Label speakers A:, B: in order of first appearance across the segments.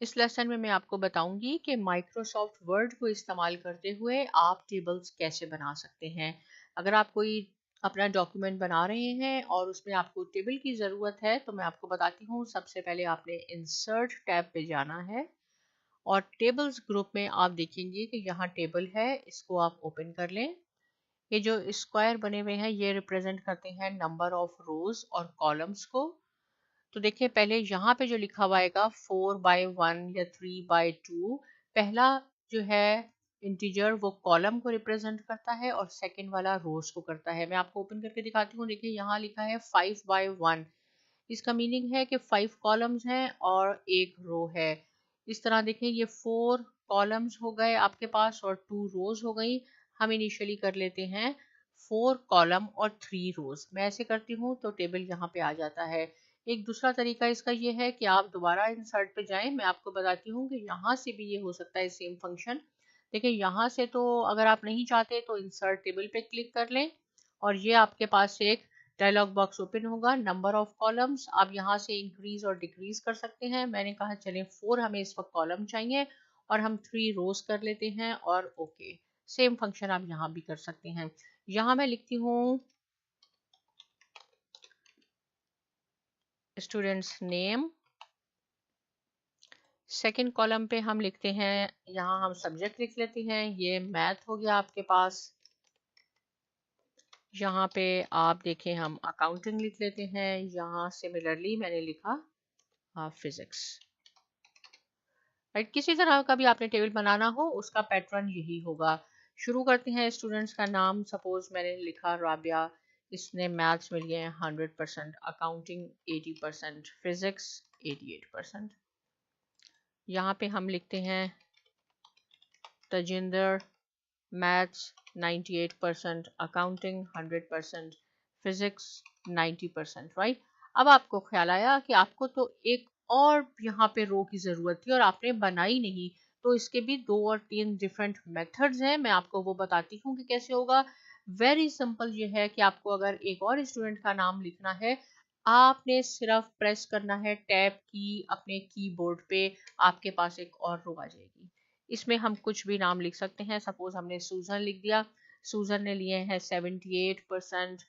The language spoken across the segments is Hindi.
A: इस लेसन में मैं आपको बताऊंगी कि माइक्रोसॉफ्ट वर्ड को इस्तेमाल करते हुए आप टेबल्स कैसे बना सकते हैं। अगर आप कोई अपना डॉक्यूमेंट बना रहे हैं और उसमें आपको टेबल की ज़रूरत है तो मैं आपको बताती हूँ। सबसे पहले आपने इंसर्ट टैब पे जाना है और टेबल्स ग्रुप में आप देखेंगे कि यहाँ टेबल है, इसको आप ओपन कर लें। ये जो स्क्वायर बने हुए हैं ये रिप्रेजेंट करते हैं नंबर ऑफ रोज और कॉलम्स को। तो देखिए पहले यहाँ पे जो लिखा हुआ आएगा 4/1 या 3/2, पहला जो है इंटीजर वो कॉलम को रिप्रेजेंट करता है और सेकंड वाला रोज को करता है। मैं आपको ओपन करके दिखाती हूँ। देखिए यहाँ लिखा है 5/1। इसका मीनिंग है कि 5 कॉलम्स हैं और एक रो है। इस तरह देखें ये 4 कॉलम्स हो गए आपके पास और 2 रोज हो गई। हम इनिशियली कर लेते हैं 4 कॉलम और 3 रोज। मैं ऐसे करती हूँ तो टेबल यहाँ पे आ जाता है। एक दूसरा तरीका इसका ये है कि आप दोबारा इंसर्ट पे जाएं। मैं आपको बताती हूँ कि यहाँ से भी ये हो सकता है सेम फंक्शन। देखिए यहाँ से तो अगर आप नहीं चाहते तो इंसर्ट टेबल पे क्लिक कर लें और ये आपके पास एक डायलॉग बॉक्स ओपन होगा। नंबर ऑफ कॉलम्स आप यहाँ से इंक्रीज और डिक्रीज कर सकते हैं। मैंने कहा चलें 4 हमें इस वक्त कॉलम चाहिए और हम 3 रोज कर लेते हैं और ओके। सेम फंक्शन आप यहाँ भी कर सकते हैं। यहाँ मैं लिखती हूँ स्टूडेंट्स नेम। सेकंड कॉलम पे हम लिखते हैं, यहाँ हम सब्जेक्ट लिख लेते हैं। ये मैथ हो गया आपके पास। यहाँ पे आप देखें हम अकाउंटिंग लिख लेते हैं। यहाँ सिमिलरली मैंने लिखा फिजिक्स। राइट, किसी तरह का भी आपने टेबल बनाना हो उसका पैटर्न यही होगा। शुरू करते हैं स्टूडेंट्स का नाम। सपोज मैंने लिखा राबिया, इसने मैथ्स में लिए 100%, अकाउंटिंग 80%, फिजिक्स 88%। यहाँ पे हम लिखते हैं Tajinder, maths 98%, accounting 100%, physics 90%। Right, अब आपको ख्याल आया कि आपको तो एक और यहाँ पे रो की ज़रूरत थी और आपने बनाई नहीं। तो इसके भी 2 और 3 डिफरेंट मेथड्स हैं। मैं आपको वो बताती हूँ कि कैसे होगा। वेरी सिंपल ये है कि आपको अगर एक और स्टूडेंट का नाम लिखना है, आपने सिर्फ प्रेस करना है टैब की अपने कीबोर्ड पे, आपके पास एक और रो आ जाएगी। इसमें हम कुछ भी नाम लिख सकते हैं। सपोज हमने सूजन लिख दिया। सूजन ने लिए हैं 78%,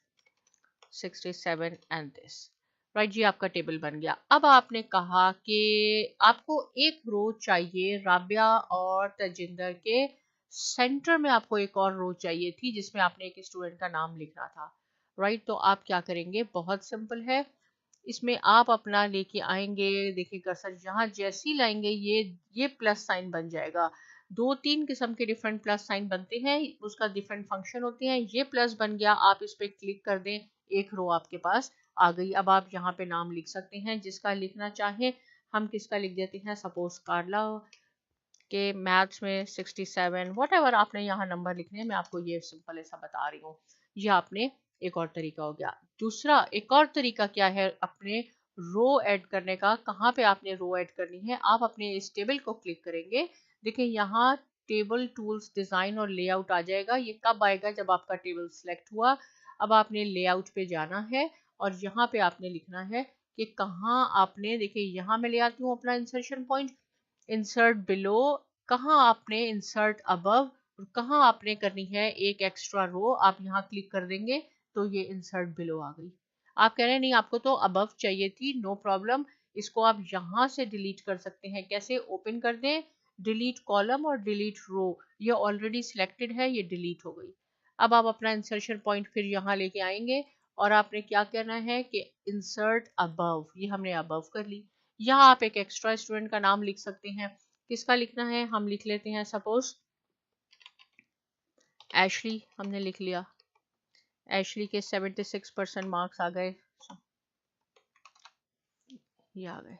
A: 67 एंड दिस। राइट जी, आपका टेबल बन गया। अब आपने कहा कि आपको एक रो चाहिए राबिया और तजिंदर के सेंटर में, आपको एक और रो चाहिए थी जिसमें आपने एक स्टूडेंट का नाम लिखना था। राइट, तो आप क्या करेंगे, बहुत सिंपल है। इसमें आप अपना लेके आएंगे। देखिए कर्सर यहाँ जैसे ही लाएंगे ये प्लस साइन बन जाएगा। 2-3 किस्म के डिफरेंट प्लस साइन बनते हैं, उसका डिफरेंट फंक्शन होते हैं। ये प्लस बन गया, आप इस पे क्लिक कर दें, एक रो आपके पास आ गई। अब आप यहाँ पे नाम लिख सकते हैं जिसका लिखना चाहें। हम किसका लिख देते हैं, सपोज कार्ला के मैथ्स में 67, वट एवर आपने यहाँ नंबर लिखने हैं। मैं आपको ये सिंपल ऐसा बता रही हूँ। ये आपने एक और तरीका हो गया। दूसरा एक और तरीका क्या है अपने रो ऐड करने का। कहाँ पे आपने रो ऐड करनी है, आप अपने इस टेबल को क्लिक करेंगे। देखिए यहाँ टेबल टूल्स डिजाइन और लेआउट आ जाएगा। ये कब आएगा, जब आपका टेबल सिलेक्ट हुआ। अब आपने लेआउट पे जाना है और यहाँ पे आपने लिखना है कि कहाँ आपने, देखिए यहाँ मैं ले आती हूँ अपना इंसर्शन पॉइंट। इंसर्ट बिलो, कहाँ आपने इंसर्ट अबव और कहाँ आपने करनी है एक एक्स्ट्रा रो। आप यहाँ क्लिक कर देंगे तो ये इंसर्ट बिलो आ गई। आप कह रहे हैं नहीं आपको तो अबव चाहिए थी, नो प्रॉब्लम। इसको आप यहाँ से डिलीट कर सकते हैं। कैसे, ओपन कर दें, डिलीट कॉलम और डिलीट रो। ये ऑलरेडी सिलेक्टेड है, ये डिलीट हो गई। अब आप अपना इंसर्शन पॉइंट फिर यहाँ लेके आएंगे और आपने क्या करना है कि इंसर्ट अबव, ये हमने अबव कर ली। यहाँ आप एक एक्स्ट्रा स्टूडेंट का नाम लिख सकते हैं। किसका लिखना है, हम लिख लेते हैं सपोज एशली। हमने लिख लिया, एशली के 76% मार्क्स आ गए, ये आ गए।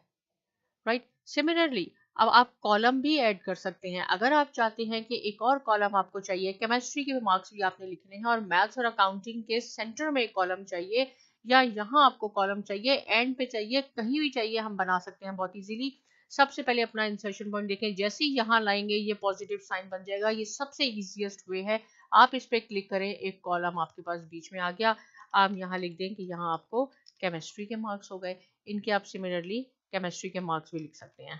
A: राइट, सिमिलरली अब आप कॉलम भी ऐड कर सकते हैं। अगर आप चाहते हैं कि एक और कॉलम आपको चाहिए, केमिस्ट्री के मार्क्स भी आपने लिखने हैं और मैथ्स और अकाउंटिंग के सेंटर में एक कॉलम चाहिए, या यहाँ आपको कॉलम चाहिए एंड पे चाहिए, कहीं भी चाहिए, हम बना सकते हैं बहुत इजीली। सबसे पहले अपना इंसर्शन पॉइंट देखें, जैसे ही यहाँ लाएंगे ये पॉजिटिव साइन बन जाएगा। ये सबसे इजीएस्ट वे है। आप इस पर क्लिक करें, एक कॉलम आपके पास बीच में आ गया। आप यहाँ लिख दें कि यहाँ आपको केमिस्ट्री के मार्क्स हो गए। इनके आप सिमिलरली केमिस्ट्री के मार्क्स भी लिख सकते हैं।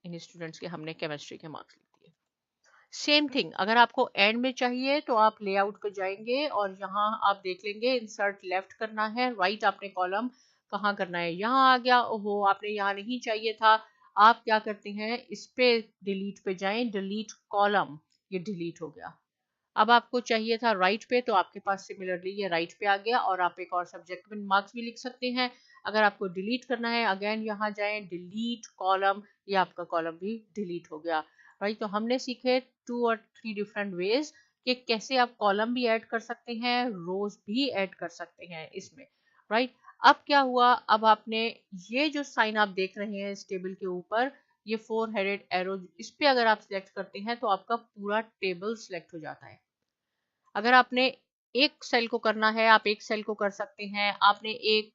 A: इन स्टूडेंट्स के हमने केमिस्ट्री के मार्क्स लिख दिए। सेम थिंग अगर आपको एंड में चाहिए तो आप लेआउट पे जाएंगे और यहाँ आप देख लेंगे इंसर्ट लेफ्ट करना है, राइट आपने कॉलम कहाँ करना है, यहाँ आ गया, ओहो आपने यहाँ नहीं चाहिए था, आप क्या करते हैं इस पे डिलीट पे जाएं, डिलीट कॉलम, ये डिलीट हो गया। अब आपको चाहिए था राइट पे, तो आपके पास सिमिलरली ये राइट पे आ गया और आप एक और सब्जेक्ट में मार्क्स भी लिख सकते हैं। अगर आपको डिलीट करना है अगेन यहाँ जाएं, डिलीट कॉलम, ये आपका कॉलम भी डिलीट हो गया, राइट। तो हमने सीखे 2 और 3 डिफरेंट वेज कि कैसे आप कॉलम भी ऐड कर सकते हैं, रोज भी ऐड कर सकते हैं इसमें, राइट। अब क्या हुआ, अब आपने ये जो साइन आप देख रहे हैं इस टेबल के ऊपर, ये 4 हेडेड एरो, इस पे अगर आप सिलेक्ट करते हैं तो आपका पूरा टेबल सिलेक्ट हो जाता है। अगर आपने एक सेल को करना है आप एक सेल को कर सकते हैं, आपने एक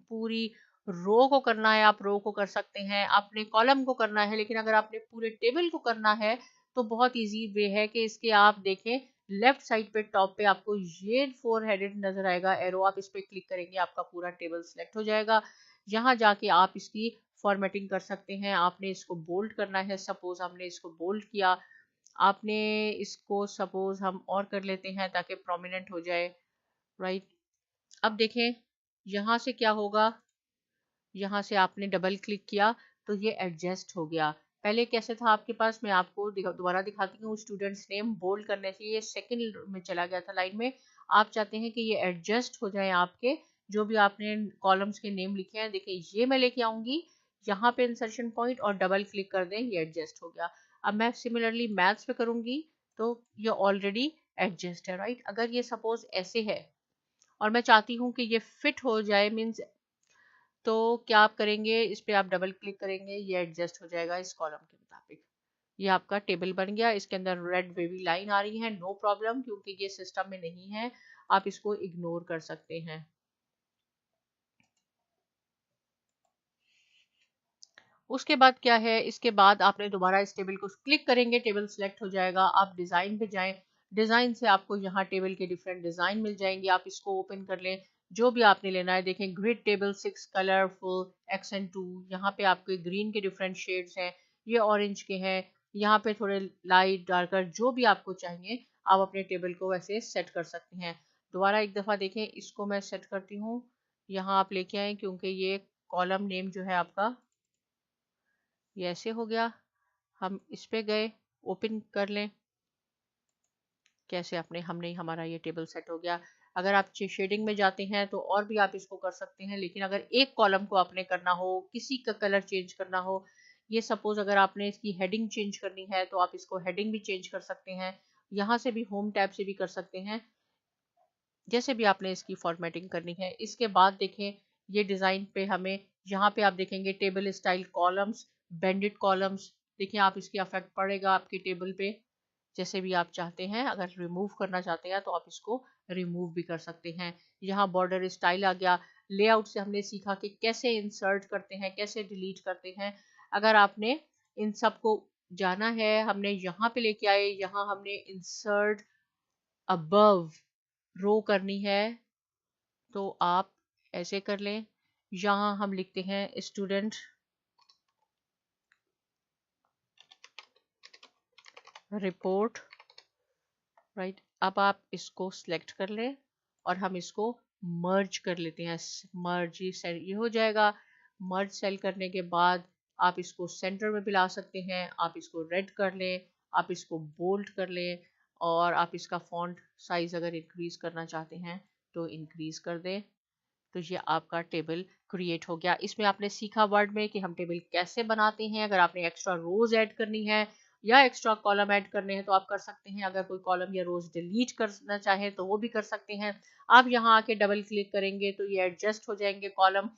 A: पूरी रो को करना है आप रो को कर सकते हैं, आपने कॉलम को करना है, लेकिन अगर आपने पूरे टेबल को करना है तो बहुत इजी वे है कि इसके आप देखें लेफ्ट साइड पे टॉप पे आपको ये 4 हेडेड नजर आएगा एरो, आप इस पे क्लिक करेंगे आपका पूरा टेबल सिलेक्ट हो जाएगा। यहाँ जाके आप इसकी फॉर्मेटिंग कर सकते हैं, आपने इसको बोल्ड करना है, सपोज हमने इसको बोल्ड किया, आपने इसको सपोज हम और कर लेते हैं ताकि प्रोमिनेंट हो जाए, राइट। अब देखें यहाँ से क्या होगा, यहाँ से आपने डबल क्लिक किया तो ये एडजस्ट हो गया। पहले कैसे था आपके पास, मैं आपको दोबारा दिखाती हूँ, स्टूडेंट्स नेम बोल्ड करने से ये सेकंड में चला गया था लाइन में, आप चाहते हैं कि ये एडजस्ट हो जाए आपके जो भी आपने कॉलम्स के नेम लिखे हैं, देखिए ये मैं लेके आऊंगी यहाँ पे इंसर्शन पॉइंट और डबल क्लिक कर दें, ये एडजस्ट हो गया। अब मैं सिमिलरली मैथ्स पे करूंगी तो ये ऑलरेडी एडजस्ट है, राइट। अगर ये सपोज ऐसे है और मैं चाहती हूँ कि ये फिट हो जाए मीन्स, तो क्या आप करेंगे, इस पे आप डबल क्लिक करेंगे, ये एडजस्ट हो जाएगा इस कॉलम के मुताबिक। ये आपका टेबल बन गया, इसके अंदर रेड वेवी लाइन आ रही है, नो प्रॉब्लम क्योंकि ये सिस्टम में नहीं है, आप इसको इग्नोर कर सकते हैं। उसके बाद क्या है, इसके बाद आपने दोबारा इस टेबल को क्लिक करेंगे, टेबल सिलेक्ट हो जाएगा, आप डिजाइन पे जाएं, डिजाइन से आपको यहाँ टेबल के डिफरेंट डिजाइन मिल जाएंगे, आप इसको ओपन कर लें, जो भी आपने लेना है। देखें ग्रिड टेबल 6 कलरफुल XN2, यहाँ पे आपके ग्रीन के डिफरेंट शेड्स हैं, ये ऑरेंज के हैं, यहाँ पे थोड़े लाइट डार्कर, जो भी आपको चाहिए आप अपने टेबल को वैसे सेट कर सकते हैं। दोबारा एक दफ़ा देखें, इसको मैं सेट करती हूँ, यहाँ आप लेके आए क्योंकि ये कॉलम नेम जो है आपका ये ऐसे हो गया। हम इस पे गए, ओपन कर लें, कैसे अपने हमने हमारा ये टेबल सेट हो गया। अगर आप शेडिंग में जाते हैं तो और भी आप इसको कर सकते हैं, लेकिन अगर एक कॉलम को आपने करना हो, किसी का कलर चेंज करना हो, ये सपोज अगर आपने इसकी हेडिंग चेंज करनी है तो आप इसको हेडिंग भी चेंज कर सकते हैं, यहाँ से भी होम टैब से भी कर सकते हैं, जैसे भी आपने इसकी फॉर्मेटिंग करनी है। इसके बाद देखें ये डिज़ाइन पे हमें यहाँ पे आप देखेंगे table style columns, bended columns, देखिए आप इसकी अफेक्ट पड़ेगा आपकी टेबल पे, जैसे भी आप चाहते हैं। अगर रिमूव करना चाहते हैं तो आप इसको रिमूव भी कर सकते हैं। यहाँ बॉर्डर स्टाइल आ गया। लेआउट से हमने सीखा कि कैसे इंसर्ट करते हैं, कैसे डिलीट करते हैं। अगर आपने इन सब को जाना है, हमने यहाँ पे लेके आए, यहाँ हमने इंसर्ट अबव रो करनी है तो आप ऐसे कर लें। यहाँ हम लिखते हैं स्टूडेंट रिपोर्ट, राइट। अब आप इसको सिलेक्ट कर लें और हम इसको मर्ज कर लेते हैं, मर्ज ये हो जाएगा। मर्ज सेल करने के बाद आप इसको सेंटर में भी ला सकते हैं, आप इसको रेड कर लें, आप इसको बोल्ड कर लें और आप इसका फॉन्ट साइज अगर इंक्रीज करना चाहते हैं तो इंक्रीज कर दें। तो ये आपका टेबल क्रिएट हो गया। इसमें आपने सीखा वर्ड में कि हम टेबल कैसे बनाते हैं। अगर आपने एक्स्ट्रा रोज ऐड करनी है या एक्स्ट्रा कॉलम ऐड करने हैं तो आप कर सकते हैं। अगर कोई कॉलम या रोज डिलीट करना चाहे तो वो भी कर सकते हैं। आप यहाँ आके डबल क्लिक करेंगे तो ये एडजस्ट हो जाएंगे कॉलम।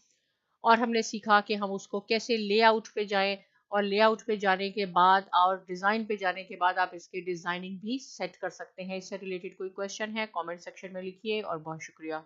A: और हमने सीखा कि हम उसको कैसे लेआउट पे जाएं और लेआउट पे जाने के बाद और डिज़ाइन पे जाने के बाद आप इसकी डिज़ाइनिंग भी सेट कर सकते हैं। इससे रिलेटेड कोई क्वेश्चन है कमेंट सेक्शन में लिखिए और बहुत शुक्रिया।